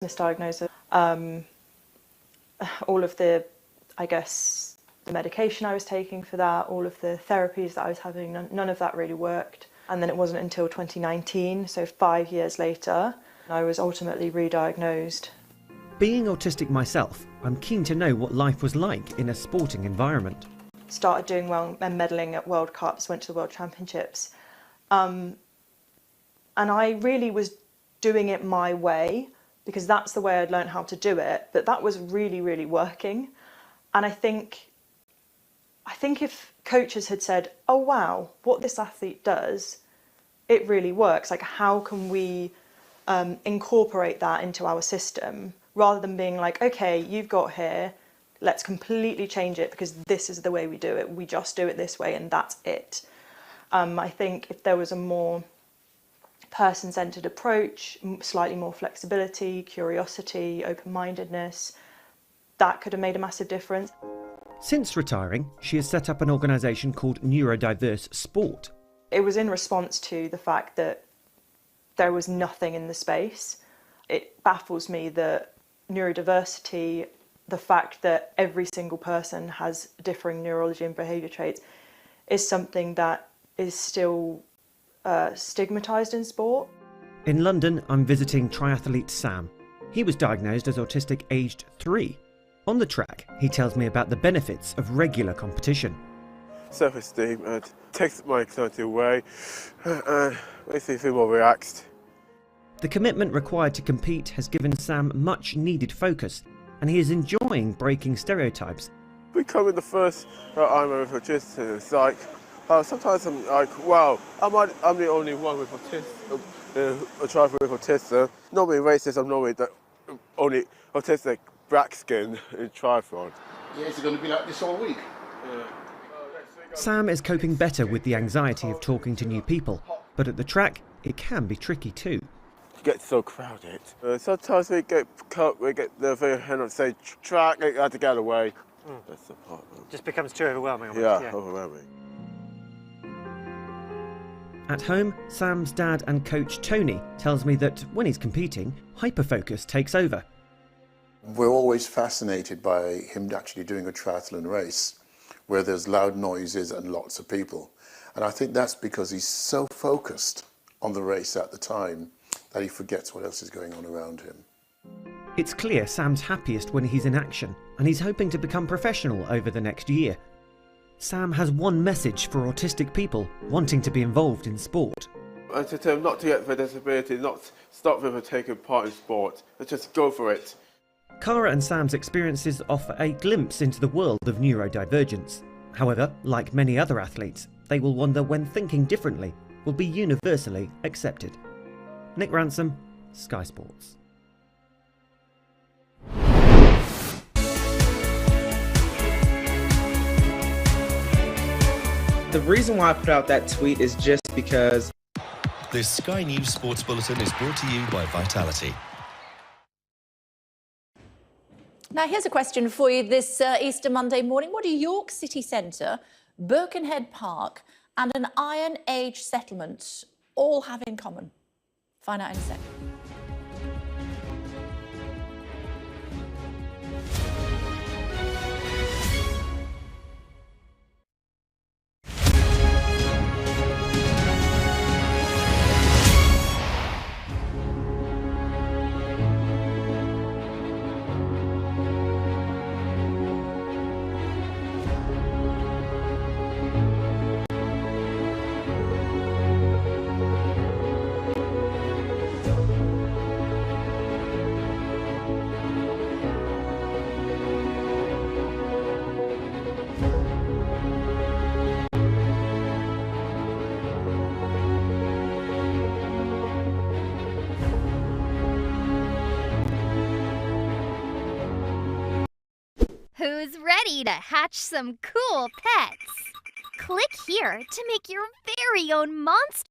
Misdiagnosed. All of the, I guess, the medication I was taking for that, all of the therapies that I was having, none of that really worked. And then it wasn't until 2019, so 5 years later, I was ultimately re-diagnosed. Being autistic myself, I'm keen to know what life was like in a sporting environment. Started doing well and medaling at World Cups, went to the World Championships. And I really was doing it my way because that's the way I'd learned how to do it. But that was really, really working. And I think if coaches had said, oh, wow, what this athlete does, it really works. Like, how can we incorporate that into our system rather than being like, okay, you've got here, let's completely change it because this is the way we do it. We just do it this way and that's it. I think if there was a more person-centered approach, slightly more flexibility, curiosity, open-mindedness, that could have made a massive difference. Since retiring, she has set up an organisation called Neurodiverse Sport. It was in response to the fact that there was nothing in the space. It baffles me that neurodiversity, the fact that every single person has differing neurology and behaviour traits, is something that is still stigmatised in sport. In London, I'm visiting triathlete Sam. He was diagnosed as autistic aged 3. On the track, he tells me about the benefits of regular competition. Self-esteem, and takes my anxiety away, and makes me feel more relaxed. The commitment required to compete has given Sam much needed focus, and he is enjoying breaking stereotypes. Becoming the first I'm with autism, it's like, sometimes I'm like, wow, I'm the only one with autism, a driver with autism. Normally in races, I'm normally the only autistic black skin in triathlon. Yeah, is it going to be like this all week? Yeah. Sam is coping better with the anxiety of talking to new people, but at the track, it can be tricky too. It gets so crowded. Sometimes we get the very hand on say track, I have to get away. That's the problem. Just becomes too overwhelming. Almost. Yeah, overwhelming. At home, Sam's dad and coach Tony tells me that when he's competing, hyperfocus takes over. We're always fascinated by him actually doing a triathlon race where there's loud noises and lots of people. And I think that's because he's so focused on the race at the time that he forgets what else is going on around him. It's clear Sam's happiest when he's in action, and he's hoping to become professional over the next year. Sam has one message for autistic people wanting to be involved in sport. And to tell them not to get for disability, not stop them from taking part in sport, but just go for it. Cara and Sam's experiences offer a glimpse into the world of neurodivergence. However, like many other athletes, they will wonder when thinking differently will be universally accepted. Nick Ransom, Sky Sports. The reason why I put out that tweet is just because... This Sky News Sports Bulletin is brought to you by Vitality. Now, here's a question for you this Easter Monday morning. What do York City Centre, Birkenhead Park and an Iron Age settlement all have in common? Find out in a sec. Who's ready to hatch some cool pets? Click here to make your very own monster